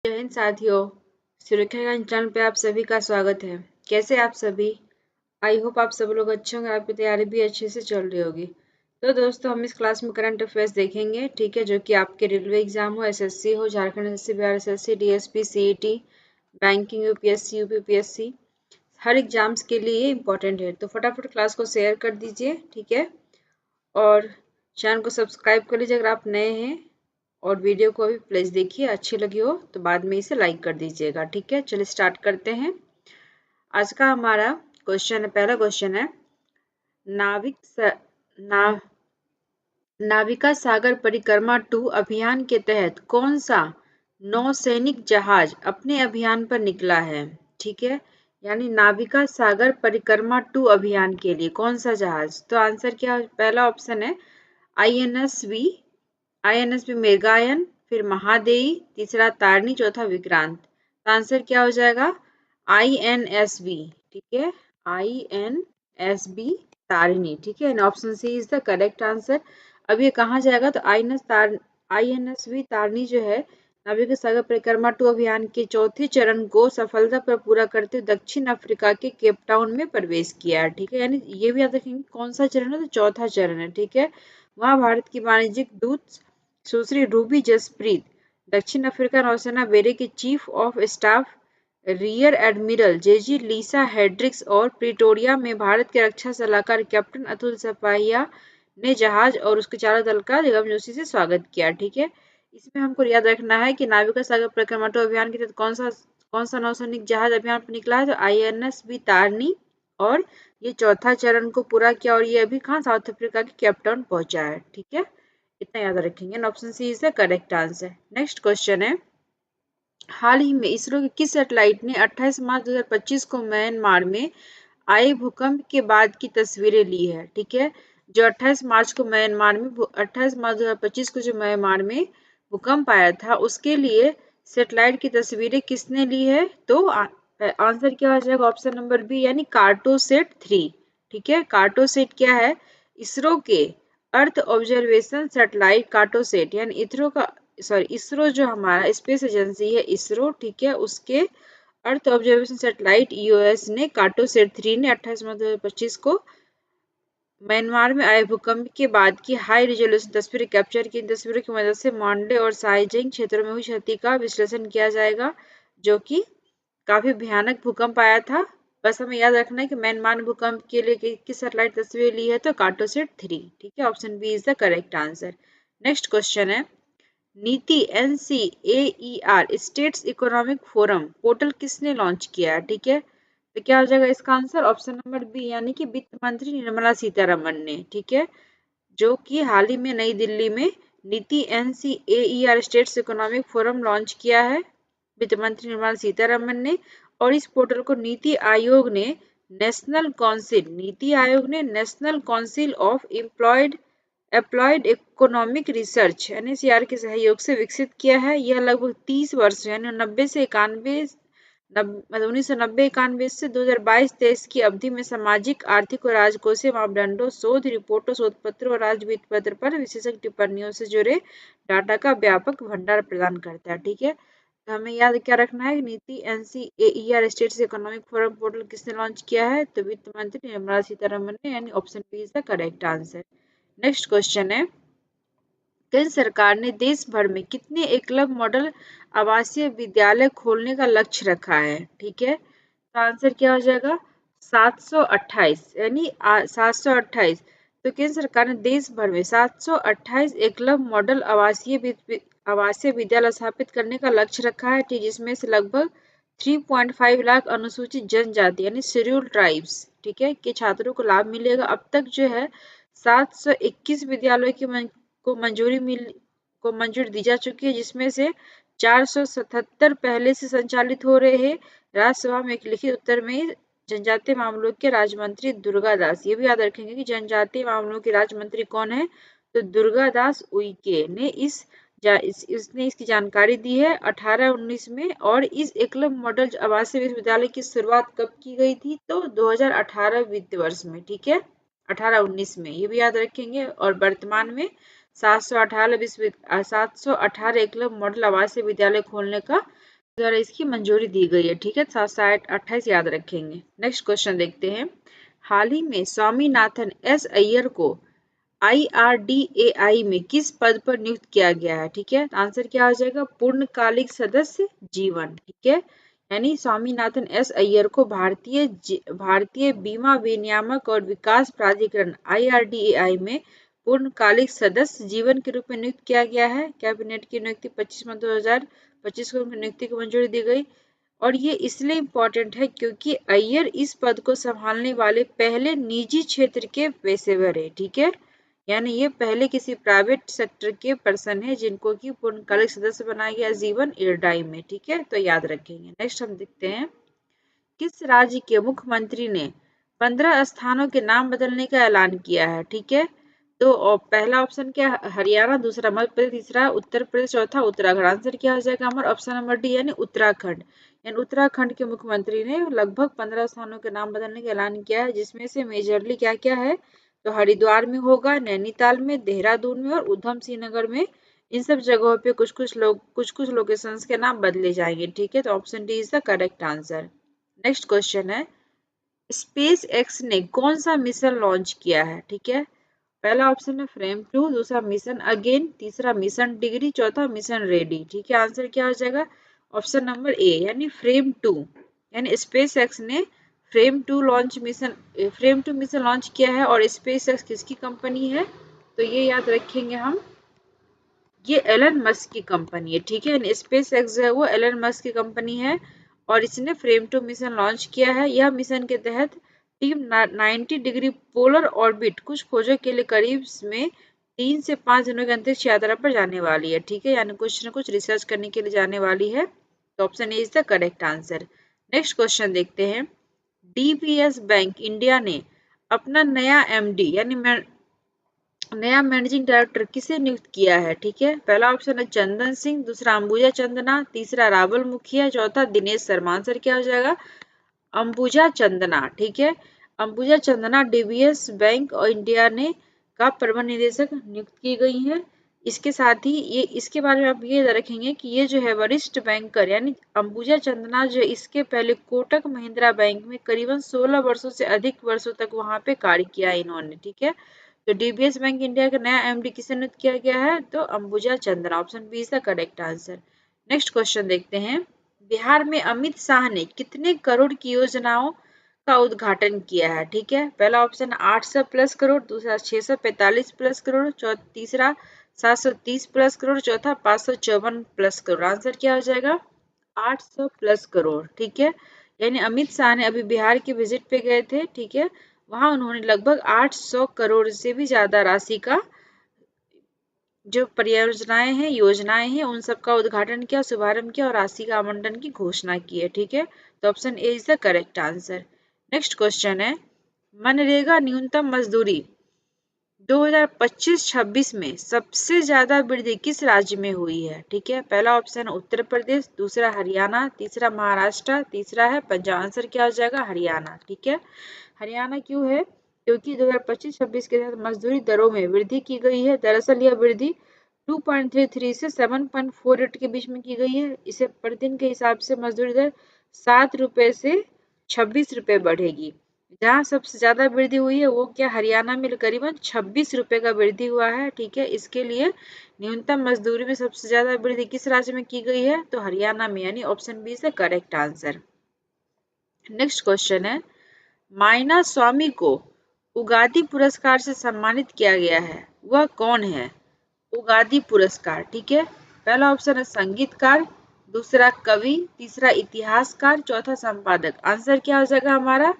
जय हिंद साथियों। सुरक्षा ज्ञान चैनल पे आप सभी का स्वागत है। कैसे आप सभी? आई होप आप सब लोग अच्छे होंगे, आपकी तैयारी भी अच्छे से चल रही होगी। तो दोस्तों, हम इस क्लास में करंट अफेयर्स देखेंगे, ठीक है, जो कि आपके रेलवे एग्जाम हो, एसएससी हो, Jharkhand SSC, Bihar SSC, DSP, CET, banking, UPSC, UPPSC, हर एग्जाम्स के लिए ये इंपॉर्टेंट है। तो फटाफट क्लास को शेयर कर दीजिए, ठीक है, और चैनल को सब्सक्राइब कर लीजिए अगर आप नए हैं, और वीडियो को भी प्लीज देखिए, अच्छी लगी हो तो बाद में इसे लाइक कर दीजिएगा, ठीक है। चलिए स्टार्ट करते हैं। आज का हमारा क्वेश्चन है, पहला क्वेश्चन है, नाविक स, ना, नाविका सागर परिक्रमा 2 अभियान के तहत कौन सा नौसैनिक जहाज अपने अभियान पर निकला है, ठीक है। यानी नाविका सागर परिक्रमा 2 अभियान के लिए कौन सा जहाज? तो आंसर क्या है? पहला ऑप्शन है आईएनएसवी, आईएनएसवी मेगायन, फिर महादेई, तीसरा तारनी, चौथा विक्रांत। तो आंसर क्या हो जाएगा? आईएनएसवी, ठीक है, आईएनएसवी तारिणी, ठीक है। Option C is the correct answer. अब ये कहाँ जाएगा? तो आईएनएसवी तारनी जो है, नाविक सागर परिक्रमा 2 अभियान के चौथे चरण को सफलतापूर्वक पूरा करते हुए दक्षिण अफ्रीका के केप टाउन में प्रवेश किया है, ठीक है। यानी ये भी याद रखेंगे कौन सा चरण है, तो चौथा चरण है, ठीक है। वहाँ भारत की वाणिज्यिक दूत सुश्री रूबी जसप्रीत, दक्षिण अफ्रीका नौसेना बेड़े के chief of staff rear admiral J G Lisa Hendricks और प्रिटोरिया में भारत के रक्षा सलाहकार कैप्टन अतुल सपाहिया ने जहाज और उसके चालक दल का गर्मजोशी से स्वागत किया, ठीक है। इसमें हमको याद रखना है कि नाविका सागर परिक्रमा 2 अभियान के तहत कौन सा नौसैनिक जहाज अभियान पर निकला है, तो आईएनएस बी तारनी, और ये चौथा चरण को पूरा किया, और ये अभी कहाँ, साउथ अफ्रीका के केप टाउन पहुंचा है, ठीक है। इतना याद रखेंगे। Option C is the correct answer. Next question है, हाल ही में इसरो के किस सैटेलाइट ने 28 मार्च 2025 को म्यांमार में आए भूकंप के बाद की तस्वीरें ली है, ठीक है। जो 28 मार्च को म्यांमार में 28 मार्च 2025 को जो म्यांमार में भूकंप आया था, उसके लिए सैटेलाइट की तस्वीरें किसने ली है? तो आंसर क्या हो जाएगा? ऑप्शन नंबर बी, यानी कार्टोसेट 3, ठीक है। कार्टोसेट क्या है? इसरो के अर्थ ऑब्जर्वेशन सैटेलाइट कार्टोसेट, यानी इसरो जो हमारा स्पेस एजेंसी है इसरो, ठीक है, उसके अर्थ ऑब्जर्वेशन सैटेलाइट ईओएस ने कार्टोसेट 3 ने 28 मार्च 2025 को म्यांमार में आए भूकंप के बाद की हाई रिजोल्यूशन तस्वीरें कैप्चर की। इन तस्वीरों की मदद से मांडे और साइजिंग क्षेत्रों में हुई क्षति का विश्लेषण किया जाएगा, जो कि काफी भयानक भूकंप आया था। बस हमें याद रखना है कि म्यांमार भूकंप के लिए किस सैटेलाइट तस्वीर ली है, तो कार्टोसेट 3, ठीक है। Option B is the correct answer. Next question है, NITI NCAER states economic forum portal किसने लॉन्च किया है, ठीक है। तो क्या हो जाएगा इसका आंसर? ऑप्शन नंबर बी, यानी कि वित्त मंत्री निर्मला सीतारमण ने, ठीक है, जो कि हाल ही में नई दिल्ली में नीति NCAER states economic forum launch किया है वित्त मंत्री निर्मला सीतारमण ने। और इस पोर्टल को नीति आयोग ने national council of applied economic research NACR के सहयोग से विकसित किया है। यह लगभग 30 वर्ष यानी 1990-91 से 2022-23 की अवधि में सामाजिक, आर्थिक और राजकोषीय मापदंडों, शोध रिपोर्टों, शोध पत्रों और राजवित्त पत्र पर विशेषज्ञ टिप्पणियों से जुड़े डाटा का व्यापक भंडार प्रदान करता है, ठीक है। तो हमें याद क्या रखना है? NITI NCAER states economic forum portal किसने लॉन्च किया है? तो वित्त मंत्री निर्मला सीतारमण ने, यानी option B is the correct answer. Next question है, केंद्र सरकार ने देश भर में कितने एकलव्य मॉडल आवासीय विद्यालय खोलने का लक्ष्य रखा है, ठीक है। तो आंसर क्या हो जाएगा? 728, यानी 728। तो केंद्र सरकार ने देश भर में 728 एकलव्य मॉडल आवासीय विद्यालय स्थापित करने का लक्ष्य रखा है, ठीक, जिसमें से लगभग 3.5 लाख अनुसूचित जनजाति यानी शेड्यूल ट्राइब्स, ठीक है, के छात्रों को लाभ मिलेगा। अब तक जो है 721 विद्यालयों को मंजूरी दी जा चुकी है, जिसमें से 477 पहले से संचालित हो रहे हैं। राज्यसभा में एक लिखित उत्तर में जनजातीय मामलों के राज्य मंत्री दुर्गा दास, ये भी याद रखेंगे कि जनजातीय मामलों के राज्य मंत्री कौन है, तो दुर्गा दास उइके ने इसने इसकी जानकारी दी है 18-19 में। और इस एकलव्य मॉडल आवासीय विश्वविद्यालय की शुरुआत कब की गई थी, तो 2018 वित्त वर्ष में, ठीक है, 18-19 में, ये भी याद रखेंगे। और वर्तमान में 718 एकलव्य मॉडल आवासीय विद्यालय खोलने का द्वारा इसकी मंजूरी दी गई है। ठीक है, 728 याद रखेंगे। नेक्स्ट क्वेश्चन देखते हैं। हाल ही में स्वामीनाथन एस अय्यर को IRDAI में किस पद पर नियुक्त किया गया है? ठीक है, आंसर क्या हो जाएगा? पूर्णकालिक सदस्य जीवन। ठीक है, यानी स्वामीनाथन एस अय्यर को भारतीय बीमा विनियामक और विकास प्राधिकरण IRDAI में पूर्णकालिक सदस्य जीवन के रूप में नियुक्त किया गया है। कैबिनेट की नियुक्ति 25 मई 2025 को उनकी नियुक्ति को मंजूरी दी गई। और ये इसलिए इम्पोर्टेंट है क्योंकि अय्यर इस पद को संभालने वाले पहले निजी क्षेत्र के पेशेवर है। ठीक है, यानी ये पहले किसी प्राइवेट सेक्टर के पर्सन है जिनको कि पूर्णकालिक सदस्य बनाया गया जीवन IRDAI में। ठीक है, तो याद रखेंगे। नेक्स्ट हम देखते हैं, किस राज्य के मुख्यमंत्री ने 15 स्थानों के नाम बदलने का ऐलान किया है? ठीक है, तो पहला ऑप्शन क्या है? हरियाणा, दूसरा मध्य प्रदेश, तीसरा उत्तर प्रदेश, चौथा उत्तराखंड। आंसर क्या हो जाएगा हमारा? ऑप्शन नंबर डी यानी उत्तराखंड। यानी उत्तराखंड के मुख्यमंत्री ने लगभग 15 स्थानों के नाम बदलने का ऐलान किया है, जिसमें से मेजरली क्या क्या है? तो हरिद्वार में होगा, नैनीताल में, देहरादून में और उधम सिंह नगर में। इन सब जगहों पे कुछ कुछ लोकेशंस के नाम बदले जाएंगे। ठीक है, तो option D is the correct answer. Next question है, स्पेस एक्स ने कौन सा मिशन लॉन्च किया है? ठीक है, पहला ऑप्शन है फ्रेम 2, दूसरा मिशन अगेन, तीसरा मिशन डिग्री, चौथा मिशन रेडी। ठीक है, आंसर क्या हो जाएगा? ऑप्शन नंबर ए यानी फ्रेम 2। यानी स्पेस एक्स ने फ्रेम 2 मिशन लॉन्च किया है। और स्पेस एक्स किसकी कंपनी है? तो ये याद रखेंगे हम, ये एलन मस्क की कंपनी है। ठीक है, स्पेस एक्स जो है वो एलन मस्क की कंपनी है और इसने फ्रेम 2 मिशन लॉन्च किया है। यह मिशन के तहत टीम 90 डिग्री पोलर ऑर्बिट कुछ खोजों के लिए करीब में 3 से 5 दिनों की अंतरिक्ष यात्रा पर जाने वाली है। ठीक है, यानी कुछ न कुछ रिसर्च करने के लिए जाने वाली है। तो option A is the correct answer. Next question देखते हैं, DBS बैंक इंडिया ने अपना नया MD यानी नया मैनेजिंग डायरेक्टर किसे नियुक्त किया है? ठीक है, पहला ऑप्शन है चंदन सिंह, दूसरा अंबुजा चंदना, तीसरा रावल मुखिया, चौथा दिनेश शर्मा। आंसर क्या हो जाएगा? अंबुजा चंदना। ठीक है, अंबुजा चंदना DBS बैंक और इंडिया ने का प्रबंध निदेशक नियुक्त की गई है। इसके साथ ही ये इसके बारे में आप ये रखेंगे कि ये जो है वरिष्ठ बैंकर यानी अंबुजा चंदना जो इसके पहले कोटक महिंद्रा बैंक में करीबन 16 वर्षों से अधिक वर्षों तक वहां पे कार्य किया इन्होंने। ठीक है, तो DBS बैंक इंडिया का नया MD किसे नियुक्त किया गया है? तो Ambuja Chandra. Option B is the correct answer. Next question देखते हैं, बिहार में अमित शाह ने कितने करोड़ की योजनाओं का उद्घाटन किया है? ठीक है, पहला ऑप्शन 800 प्लस करोड़, दूसरा 645 प्लस करोड़, तीसरा 730 प्लस करोड़, चौथा 554 प्लस करोड़। आंसर क्या हो जाएगा? 800 प्लस करोड़। ठीक है, यानी अमित शाह ने अभी बिहार के विजिट पे गए थे। ठीक है, वहां उन्होंने लगभग 800 करोड़ से भी ज्यादा राशि का जो परियोजनाएं हैं, योजनाएं हैं, उन सब का उद्घाटन किया, शुभारंभ किया और राशि का आवंटन की घोषणा की है। ठीक है, तो option A is the correct answer. Next question है, मनरेगा न्यूनतम मजदूरी 2025-26 में सबसे ज्यादा वृद्धि किस राज्य में हुई है? ठीक है, पहला ऑप्शन है उत्तर प्रदेश, दूसरा हरियाणा, तीसरा महाराष्ट्र, तीसरा है पंजाब। आंसर क्या हो जाएगा? हरियाणा। ठीक है, हरियाणा क्यों है? क्योंकि 2025-26 के तहत मजदूरी दरों में वृद्धि की गई है। दरअसल यह वृद्धि 2.33 से 7.48 के बीच में की गई है। इसे प्रतिदिन के हिसाब से मजदूरी दर 7 रुपए से 26 रुपए बढ़ेगी। जहाँ सबसे ज्यादा वृद्धि हुई है वो क्या? हरियाणा में करीबन 26 रुपए का वृद्धि हुआ है। ठीक है, इसके लिए न्यूनतम मजदूरी में सबसे ज्यादा वृद्धि किस राज्य में की गई है? तो हरियाणा में, यानी option B is the correct answer. Next question है, माइना स्वामी को उगादी पुरस्कार से सम्मानित किया गया है, वह कौन है? उगादी पुरस्कार। ठीक है, पहला ऑप्शन है संगीतकार, दूसरा कवि, तीसरा इतिहासकार, चौथा संपादक। आंसर क्या हो जाएगा हमारा?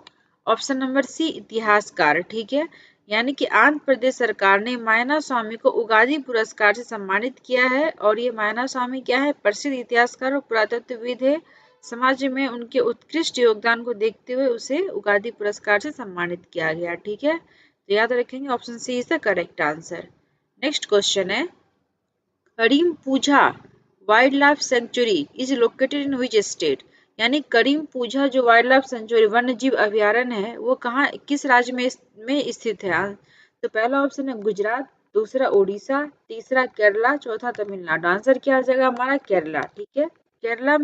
ऑप्शन नंबर सी इतिहासकार। ठीक है, यानी कि आंध्र प्रदेश सरकार ने मायना स्वामी को उगादी पुरस्कार से सम्मानित किया है। और ये मायना स्वामी क्या है? प्रसिद्ध इतिहासकार और पुरातत्वविद है। समाज में उनके उत्कृष्ट योगदान को देखते हुए उसे उगादी पुरस्कार से सम्मानित किया गया। ठीक है, तो याद रखेंगे option C is the correct answer. Next question है, Karimpuzha wild life sanctuary is located in which state? यानी करीम पूजा जो वाइल्ड लाइफ सेंचुरी वन्य जीव अभ्यारण्य है वो कहाँ किस राज्य में स्थित है? तो पहला ऑप्शन है गुजरात, दूसरा उड़ीसा, तीसरा केरला, चौथा तमिलनाडु। आंसर क्या आ जाएगा हमारा? केरला। ठीक है, केरला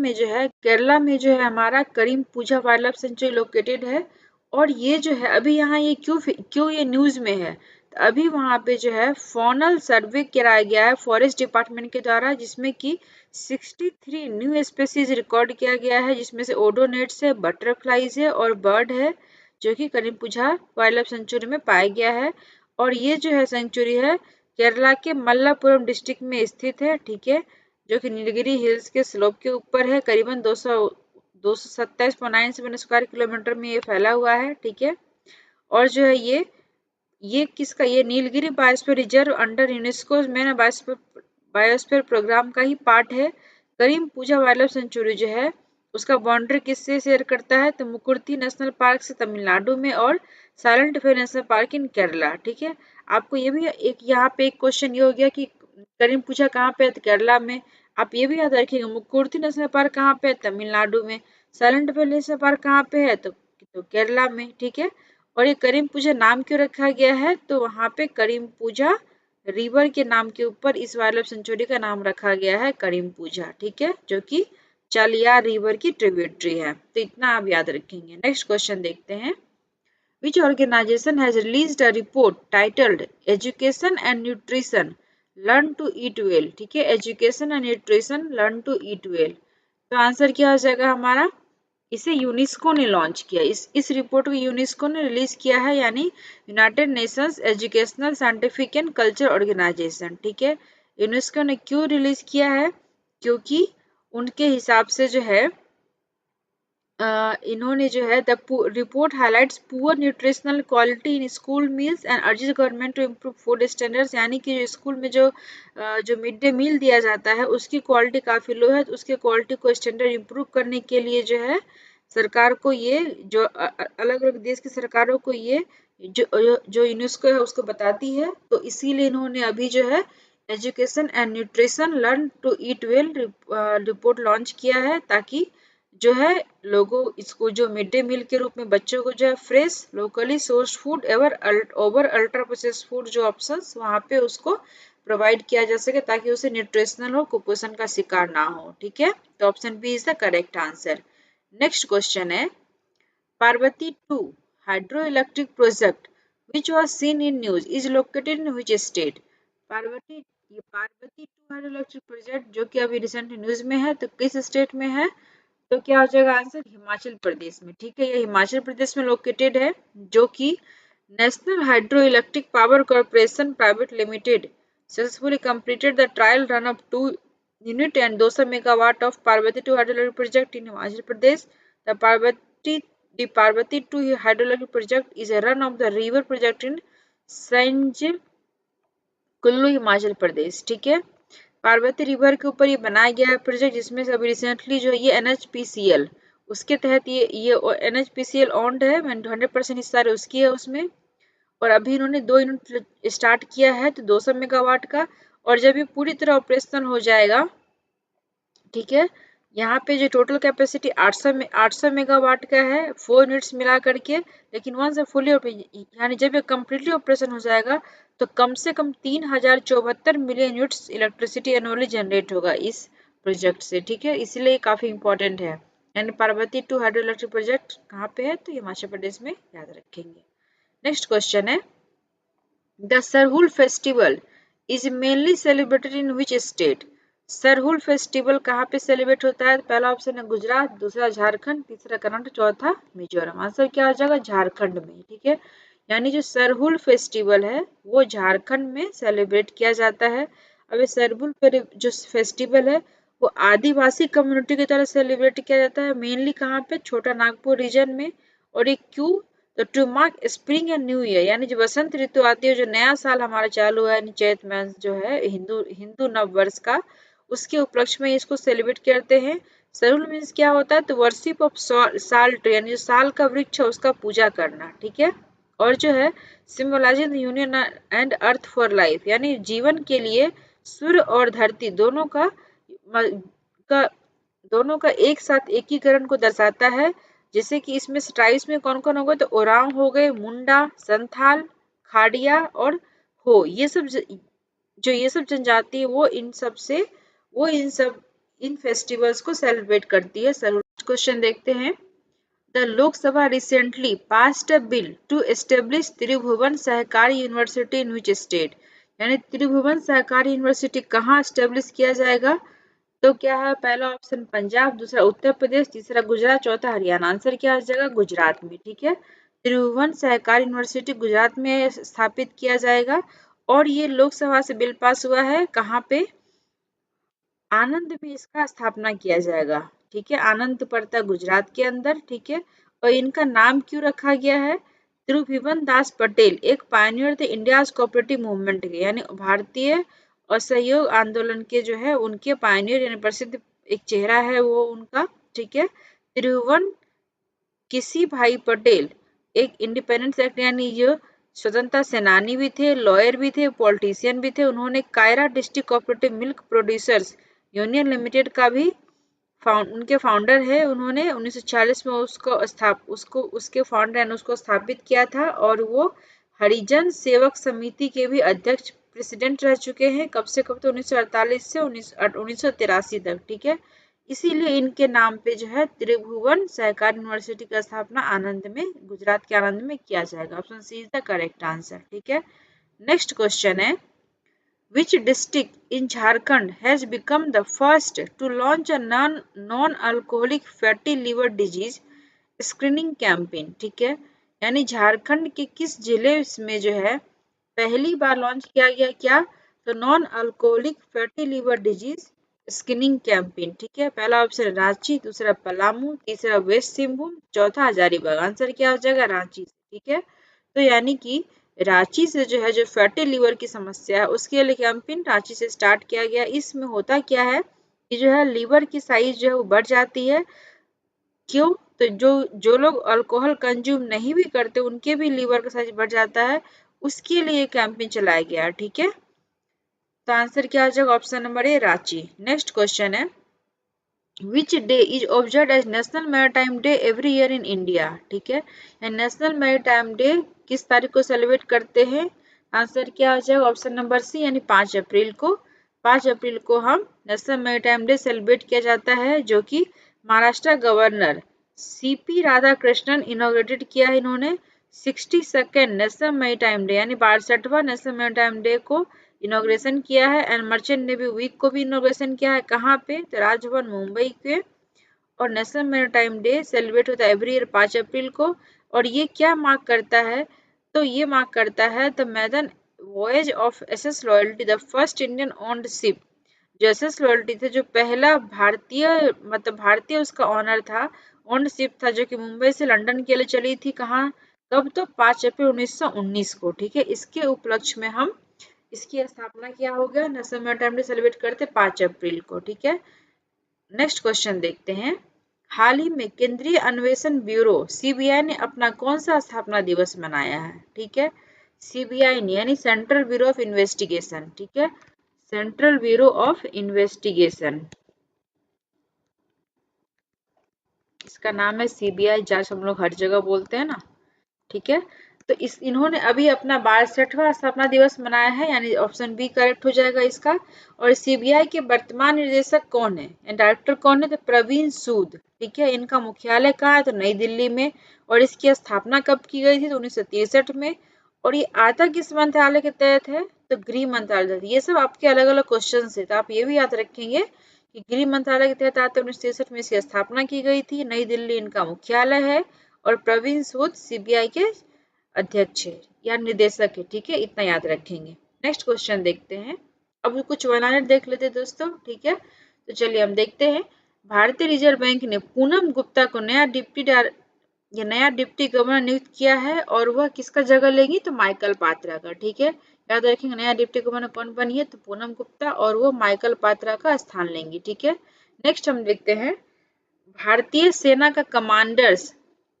में जो है हमारा करीम पूजा वाइल्ड लाइफ सेंचुरी लोकेटेड है। और ये जो है अभी यहाँ ये क्यों ये न्यूज में है, तो अभी वहाँ पे जो है फॉनल सर्वे कराया गया है फॉरेस्ट डिपार्टमेंट के द्वारा, जिसमें कि 63 न्यू स्पेसीज रिकॉर्ड किया गया है, जिसमें से ओडोनेट्स है, बटरफ्लाईज है और बर्ड है, जो कि करीम पूजा वाइल्ड लाइफ सेंचुरी में पाया गया है। और ये जो है सेंचुरी है केरला के मल्लापुरम डिस्ट्रिक्ट में स्थित है, ठीक है, जो कि नीलगिरी हिल्स के स्लोप के ऊपर है। करीबन 227.97 स्क्वायर किलोमीटर में ये फैला हुआ है, ठीक है। और जो है ये Nilgiri biosphere reserve under UNESCO में बायोस्फीयर प्रोग्राम का ही पार्ट है। Karimpuzha wild life century जो है उसका बाउंड्री किससे शेयर करता है, तो मुकुर्ती नेशनल पार्क से तमिलनाडु में और silent valley national park in Kerala, ठीक है। आपको ये भी एक यहाँ पे एक क्वेश्चन ये हो गया कि करीम पूजा कहाँ पे है, तो केरला में। आप ये भी याद रखिएगा मुकुर्ती नेशनल पार्क कहाँ पे है, तमिलनाडु में। साइलेंट व्हैली नेशनल पार्क कहाँ पे है, तो केरला में, ठीक है। और ये करीम पूजा नाम क्यों रखा गया है, तो वहाँ पे करीम पूजा रिवर के नाम के ऊपर इस वाइल्ड लाइफ सेंचुरी का नाम रखा गया है करीम पूजा, ठीक है, जो कि चालियार रिवर की ट्रिब्यूटरी है। तो इतना आप याद रखेंगे। नेक्स्ट क्वेश्चन देखते हैं। Which organization has released a report titled Education and Nutrition Learn to Eat Well, ठीक है, education and nutrition learn to eat well. तो आंसर क्या हो जाएगा हमारा, इसे यूनेस्को ने लॉन्च किया। इस रिपोर्ट को यूनेस्को ने रिलीज किया है, यानी United Nations educational scientific and culture organization, ठीक है। यूनेस्को ने क्यों रिलीज किया है, क्योंकि उनके हिसाब से जो है इन्होंने जो है the report highlights poor nutritional quality in school meals and urges government to improve food standards, यानी कि जो स्कूल में जो मिड डे मील दिया जाता है उसकी क्वालिटी काफ़ी लो है, तो उसके क्वालिटी को स्टैंडर्ड इम्प्रूव करने के लिए जो है सरकार को ये जो अलग अलग देश की सरकारों को ये जो यूनेस्को है उसको बताती है। तो इसीलिए इन्होंने अभी जो है education and nutrition learn to eat well report launch किया है, ताकि जो है लोगों इसको जो मिड डे मील के रूप में बच्चों को जो है fresh locally source food over ultra process food जो ऑप्शंस वहाँ पे उसको प्रोवाइड किया जा सके, ताकि उसे न्यूट्रिशनल हो, कुपोषण का शिकार ना हो, ठीक है। तो option B is the correct answer. Next question है Parvati 2 hydro electric project which was seen in news is located in which state. Parvati 2 hydro electric project जो कि अभी रिसेंटली न्यूज में है, तो किस स्टेट में है, तो क्या हो जाएगा आंसर, हिमाचल प्रदेश में, ठीक है। ये हिमाचल प्रदेश में लोकेटेड है, जो कि national hydro electric power corporation private limited successfully completed the trial run of 2 unit and 200 megawatt of Parvati 2 hydro electric project in Himachal Pradesh. The Parvati 2 hydro electric project is a run of the river project in Sainj Kullu Himachal Pradesh, ठीक है। Parvati river के ऊपर ये बनाया गया है project, जिसमें से अभी रिसेंटली जो ये NHPCL उसके तहत ये NHPCL ओन्ड है, 100% हिस्सा उसकी है उसमें। और अभी इन्होंने 2 यूनिट स्टार्ट किया है, तो 200 मेगावाट का। और जब ये पूरी तरह ऑपरेशनल हो जाएगा, ठीक है, यहाँ पे जो टोटल कैपेसिटी 800 मेगावाट का है 4 यूनिट्स मिला करके। लेकिन वंस फुली यानी जब ये कम्प्लीटली ऑपरेशन हो जाएगा, तो कम से कम 3074 million units electricity annually generate होगा इस प्रोजेक्ट से, ठीक है। इसलिए काफ़ी इंपॉर्टेंट है। यानी पार्वती 2 हाइड्रो इलेक्ट्रिक प्रोजेक्ट कहाँ पे है, तो हिमाचल प्रदेश में, याद रखेंगे। नेक्स्ट क्वेश्चन है the Sarhul festival is mainly celebrated in which state. Sarhul festival कहाँ पे सेलिब्रेट होता है, पहला ऑप्शन है गुजरात, दूसरा झारखंड, तीसरा कर्नाटक, चौथा मिजोरम। आंसर क्या हो जाएगा, झारखंड में, ठीक है। यानी जो सरहुल फेस्टिवल है वो झारखंड में सेलिब्रेट किया जाता है। अब ये सरहुल जो फेस्टिवल है वो आदिवासी कम्युनिटी की तरह सेलिब्रेट किया जाता है, मेनली कहाँ पे, छोटा नागपुर रीजन में। और ये क्यों, तो to mark spring and new year, यानी जो बसंत ऋतु आती है, जो नया साल हमारा चालू है, चैत मास जो है हिंदू नव वर्ष का, उसके उपलक्ष्य में इसको सेलिब्रेट करते हैं। सरहुल मीन्स क्या होता है, तो वर्शिप ऑफ साल ट्री, यानी जो साल का वृक्ष है उसका पूजा करना, ठीक है। और जो है symbolising union and earth for life, यानी जीवन के लिए सूर्य और धरती का दोनों का एक साथ एकीकरण को दर्शाता है। जैसे कि इसमें ट्राइब्स में कौन कौन हो गए, तो ओरांग हो गए, मुंडा, संथाल, खाड़िया और हो, ये सब जो ये सब जनजाति है वो इन सब इन फेस्टिवल्स को सेलिब्रेट करती है। क्वेश्चन देखते हैं। The Lok Sabha recently passed a bill to establish Tribhuvan Sahkari university in which state, यानी त्रिभुवन सहकारी यूनिवर्सिटी कहाँ एस्टेब्लिश किया जाएगा? तो क्या है? पहला ऑप्शन पंजाब, दूसरा उत्तर प्रदेश, तीसरा गुजरात, चौथा हरियाणा। आंसर क्या हो जाएगा? गुजरात में। ठीक है, त्रिभुवन सहकारी यूनिवर्सिटी गुजरात में स्थापित किया जाएगा और ये लोकसभा से बिल पास हुआ है। कहाँ पे? आनंद में इसका स्थापना किया जाएगा। ठीक है, आनंद पड़ता है गुजरात के अंदर। ठीक है, और इनका नाम क्यों रखा गया है? त्रिभुवन दास पटेल एक पायनियर थे इंडिया कोऑपरेटिव मूवमेंट के, यानी भारतीय असहयोग आंदोलन के जो है उनके पायनियर यानी प्रसिद्ध एक चेहरा है वो उनका। ठीक है, त्रिभुवन किसी भाई पटेल एक इंडिपेंडेंस एक्ट यानी जो स्वतंत्रता सेनानी भी थे, लॉयर भी थे, पॉलिटिशियन भी थे। उन्होंने Kaira district cooperative milk producers union limited का भी उनके फाउंडर है। उन्होंने 1940 में उसके फाउंडर एंड उसको स्थापित किया था और वो हरिजन सेवक समिति के भी अध्यक्ष प्रेसिडेंट रह चुके हैं। कब से कब? तो 1948 से 1983 तक। ठीक है, इसीलिए इनके नाम पे जो है त्रिभुवन सहकारी यूनिवर्सिटी का स्थापना आनंद में, गुजरात के आनंद में किया जाएगा। Option C is the correct answer. ठीक है, नेक्स्ट क्वेश्चन है। Which district in Jharkhand has become the first to launch a non-alcoholic fatty liver disease screening campaign? ठीक है, यानी झारखंड के किस जिले में जो है पहली बार लॉन्च किया गया क्या? तो non alcoholic fatty liver disease screening campaign. ठीक है, पहला ऑप्शन रांची, दूसरा पलामू, तीसरा वेस्ट सिंहभूम, चौथा हजारीबाग। आंसर क्या हो जाएगा? रांची। ठीक है, तो यानी कि रांची से जो है जो फैटी लिवर की समस्या है उसके लिए कैंपेन रांची से स्टार्ट किया गया। इसमें होता क्या है कि जो है लीवर की साइज जो है वो बढ़ जाती है। क्यों? तो जो जो लोग अल्कोहल कंज्यूम नहीं भी करते उनके भी लीवर का साइज बढ़ जाता है, उसके लिए कैंपेन चलाया गया। ठीक है, तो आंसर क्या हो जाएगा? Option number A Ranchi. Next question है। Which day is observe as national maritime day every year in India? ठीक है, नेशनल मैरीटाइम डे किस तारीख को सेलिब्रेट करते हैं? आंसर क्या हो जाएगा? ऑप्शन नंबर सी यानी 5 अप्रैल को। 5 अप्रैल को हम नेशनल मैरीटाइम डे सेलिब्रेट किया जाता है, जो कि Maharashtra governor CP Radhakrishnan inaugurated किया है। इन्होंने 62nd नेशनल मैरीटाइम डे यानी 62वां नेशनल मैरीटाइम डे को इनॉग्रेशन किया है एंड मर्चेंट नेवी वीक को भी इनॉग्रेशन किया है। कहाँ पे? तो राजभवन मुंबई के। और नेशनल मैरीटाइम डे सेलिब्रेट होता है एवरी ईयर 5 अप्रैल को। और ये क्या मार्क करता है? तो ये मार्क करता है the maiden voyage of SS Loyalty, the first Indian owned ship. जो एसएस लॉयल्टी थे जो पहला भारतीय मतलब भारतीय उसका ऑनर था, ओन्ड शिप था, जो कि मुंबई से लंदन के लिए चली थी। कहाँ? कब? तो 5 अप्रैल 1919 को। ठीक है, इसके उपलक्ष्य में हम इसकी स्थापना किया हो गया। नेशनल मैरीटाइम डे सेलिब्रेट करते 5 अप्रैल को। ठीक है, नेक्स्ट क्वेश्चन देखते हैं। हाल ही में केंद्रीय अन्वेषण ब्यूरो सीबीआई ने अपना कौन सा स्थापना दिवस मनाया है? ठीक है, सीबीआई ने यानी सेंट्रल ब्यूरो ऑफ इन्वेस्टिगेशन। ठीक है, सेंट्रल ब्यूरो ऑफ इन्वेस्टिगेशन, इसका नाम है सीबीआई जांच, हम लोग हर जगह बोलते हैं ना। ठीक है, तो इन्होंने अभी अपना 62वां स्थापना दिवस मनाया है, यानी ऑप्शन बी करेक्ट हो जाएगा इसका। और सीबीआई के वर्तमान निदेशक कौन है? डायरेक्टर कौन है? तो प्रवीण सूद। ठीक है, इनका मुख्यालय कहाँ है? तो नई दिल्ली में। और इसकी स्थापना कब की गई थी? तो 1963 में। और ये आता किस मंत्रालय के तहत है? तो गृह मंत्रालय। ये सब आपके अलग अलग क्वेश्चन है, तो आप ये भी याद रखेंगे कि गृह मंत्रालय के तहत आते 1963 में इसकी स्थापना की गई थी। नई दिल्ली इनका मुख्यालय है और प्रवीण सूद सीबीआई के अध्यक्ष है या निर्देशक है। ठीक है, इतना याद रखेंगे। नेक्स्ट क्वेश्चन देखते हैं। अब कुछ वन देख लेते हैं दोस्तों। ठीक है, तो चलिए हम देखते हैं। भारतीय रिजर्व बैंक ने पूनम गुप्ता को नया डिप्टी गवर्नर नियुक्त किया है और वह किसका जगह लेंगी? तो माइकल पात्रा का। ठीक है, याद रखेंगे नया डिप्टी गवर्नर कौन बनी है? तो पूनम गुप्ता, और वो माइकल पात्रा का स्थान लेंगी। ठीक है, नेक्स्ट हम देखते हैं। भारतीय सेना का कमांडर्स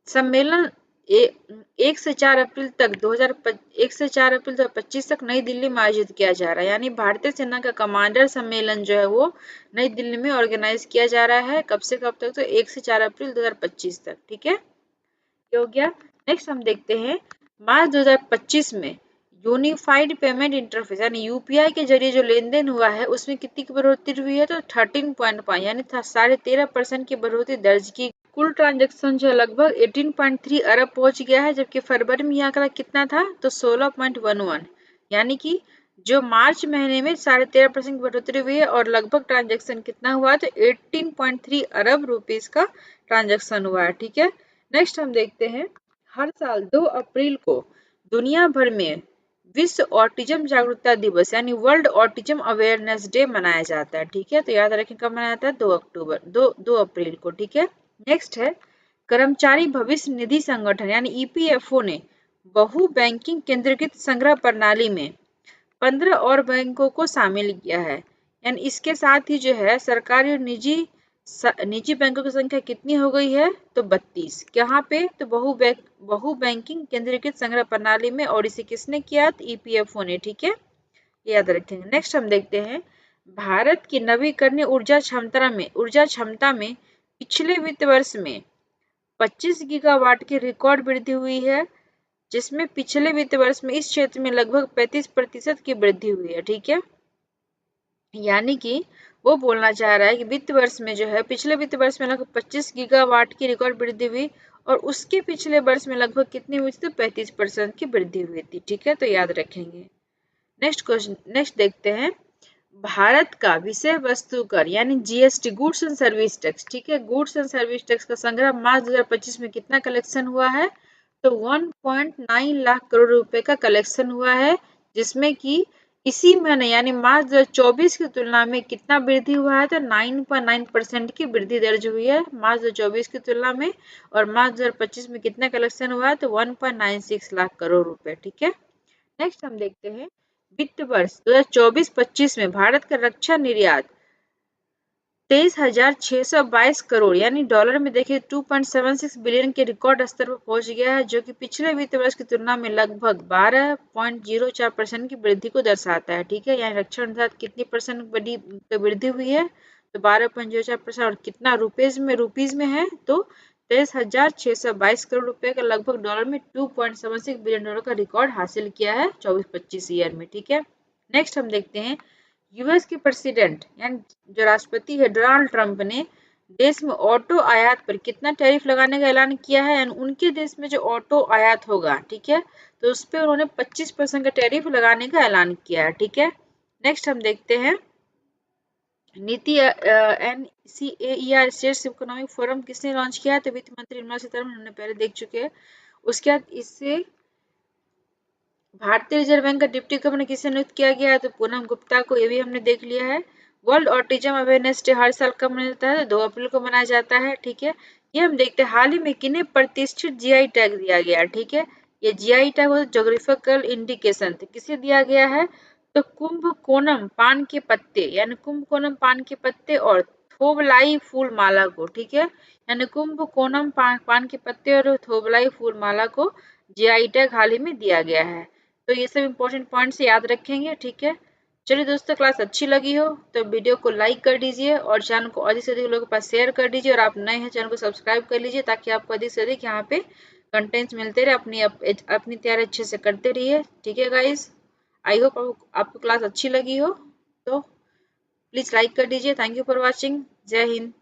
सम्मेलन 1 से 4 अप्रैल तक 2025 तक नई दिल्ली में आयोजित किया जा रहा है। यानी भारतीय सेना का कमांडर सम्मेलन जो है वो नई दिल्ली में ऑर्गेनाइज किया जा रहा है। कब से कब तक? तो 1 से 4 अप्रैल 2025 तक। ठीक है, ये हो गया। नेक्स्ट हम देखते हैं। मार्च 2025 में यूनिफाइड पेमेंट इंटरफेस यानी यूपीआई के जरिए जो लेन देन हुआ है उसमें कितनी की बढ़ोतरी हुई है, तो 13.5 यानी 13.5% की बढ़ोतरी दर्ज की। कुल ट्रांजैक्शन जो लगभग 18.3 अरब पहुंच गया है, जबकि फरवरी में यह आंकड़ा कितना था, तो 16.11 यानी कि जो मार्च महीने में 13.5% की बढ़ोतरी हुई है और लगभग ट्रांजैक्शन कितना हुआ है, तो 18.3 अरब रुपीस का ट्रांजैक्शन हुआ है। ठीक है, नेक्स्ट हम देखते हैं, हर साल 2 अप्रैल को दुनिया भर में विश्व ऑटिज्म जागरूकता दिवस यानी वर्ल्ड ऑटिज्म अवेयरनेस डे मनाया जाता है। ठीक है, तो याद रखें कब मनाया जाता है, 2 अप्रैल को। ठीक है, नेक्स्ट है, कर्मचारी भविष्य निधि संगठन यानी ईपीएफओ ने बहु बैंकिंग केंद्रीकृत संग्रह प्रणाली में 15 और बैंकों को शामिल किया है। यानी इसके साथ ही जो है सरकारी और निजी बैंकों की संख्या कितनी हो गई है, तो 32। कहाँ पे, तो बहु बैंकिंग केंद्रीकृत संग्रह प्रणाली में, और इसे किसने किया, तो ईपीएफओ ने। ठीक है, याद रखेंगे। नेक्स्ट हम देखते हैं, भारत की नवीकरणीय ऊर्जा क्षमता में पिछले वित्त वर्ष में 25 गीगावाट की रिकॉर्ड वृद्धि हुई है, जिसमें पिछले वित्त वर्ष में इस क्षेत्र में लगभग 35% की वृद्धि हुई है। ठीक है, यानी कि वो बोलना चाह रहा है कि वित्त वर्ष में जो है, पिछले वित्त वर्ष में लगभग 25 गीगावाट की रिकॉर्ड वृद्धि हुई और उसके पिछले वर्ष में लगभग कितनी हुई थी, तो 35% की वृद्धि हुई थी। ठीक है, तो याद रखेंगे। नेक्स्ट देखते हैं, भारत का विषय वस्तु कर यानी GST, goods and service tax. ठीक है, गुड्स एंड सर्विस टैक्स का संग्रह मार्च 2025 में कितना कलेक्शन हुआ है, तो 1.9 लाख करोड़ रुपए का कलेक्शन हुआ है, जिसमें कि इसी महीने यानी मार्च 2024 की तुलना में कितना वृद्धि हुआ है, तो 9.9% की वृद्धि दर्ज हुई है मार्च 2024 की तुलना में, और मार्च 2025 में कितना कलेक्शन हुआ है, तो 1.96 लाख करोड़ रुपए। ठीक है, नेक्स्ट हम देखते हैं, वित्त वर्ष 2024-25 में भारत का रक्षा निर्यात 23,622 करोड़ यानी डॉलर में देखिए 2.76 बिलियन के रिकॉर्ड स्तर पर पहुंच गया है, जो कि पिछले वित्त वर्ष की तुलना में लगभग 12.04% की वृद्धि को दर्शाता है। ठीक है, यानी रक्षा निर्यात कितनी परसेंट वृद्धि हुई है, तो 12.04%, और कितना रुपीज में है, तो 23,622 करोड़ रुपए का लगभग डॉलर में 2.76 बिलियन डॉलर का रिकॉर्ड हासिल किया है 24-25 ईयर में। ठीक है, नेक्स्ट हम देखते हैं, यूएस के प्रेसिडेंट यानी जो राष्ट्रपति है डोनाल्ड ट्रंप ने देश में ऑटो आयात पर कितना टैरिफ लगाने का ऐलान किया है, यानी उनके देश में जो ऑटो आयात होगा, ठीक है, तो उस पर उन्होंने 25% का टैरिफ लगाने का ऐलान किया है। ठीक है, नेक्स्ट हम देखते हैं, नीति NCAER स्टेट्स इकोनॉमिक फोरम किसने लॉन्च किया है, तो वित्त मंत्री निर्मला सीतारमण, हमने पहले देख चुके हैं। उसके बाद इससे भारतीय रिजर्व बैंक का डिप्टी गवर्नर किसे नियुक्त किया गया है, तो पूनम गुप्ता को, ये भी हमने देख लिया है। वर्ल्ड ऑटिज्म अवेयरनेस डे हर साल कब मनाया जाता है, तो 2 अप्रैल को मनाया जाता है। ठीक है, ये हम देखते हैं, हाल ही में किन्हें प्रतिष्ठित जीआई टैग दिया गया। ठीक है, ये जीआई टैग होता है जोग्राफिकल इंडिकेशन, तो किसे दिया गया है, तो कुंभकोणम पान के पत्ते यानी कुंभकोणम पान के पत्ते और थोबलाई फूल माला को। ठीक है, यानी कुंभकोणम पान के पत्ते और थोबलाई फूल माला को जीआई टैग हाल ही में दिया गया है। तो ये सब इंपॉर्टेंट पॉइंट्स याद रखेंगे। ठीक है, चलिए दोस्तों, क्लास अच्छी लगी हो तो वीडियो को लाइक कर दीजिए और चैनल को अधिक से अधिक लोगों के पास शेयर कर दीजिए, और आप नए हैं चैनल को सब्सक्राइब कर लीजिए, ताकि आपको अधिक से अधिक यहाँ पे कंटेंट्स मिलते रहे, अपनी तैयारी अच्छे से करते रहिए। ठीक है गाइज, आई होप आपको क्लास अच्छी लगी हो, तो प्लीज लाइक कर दीजिए। Thank you for watching. जय हिंद।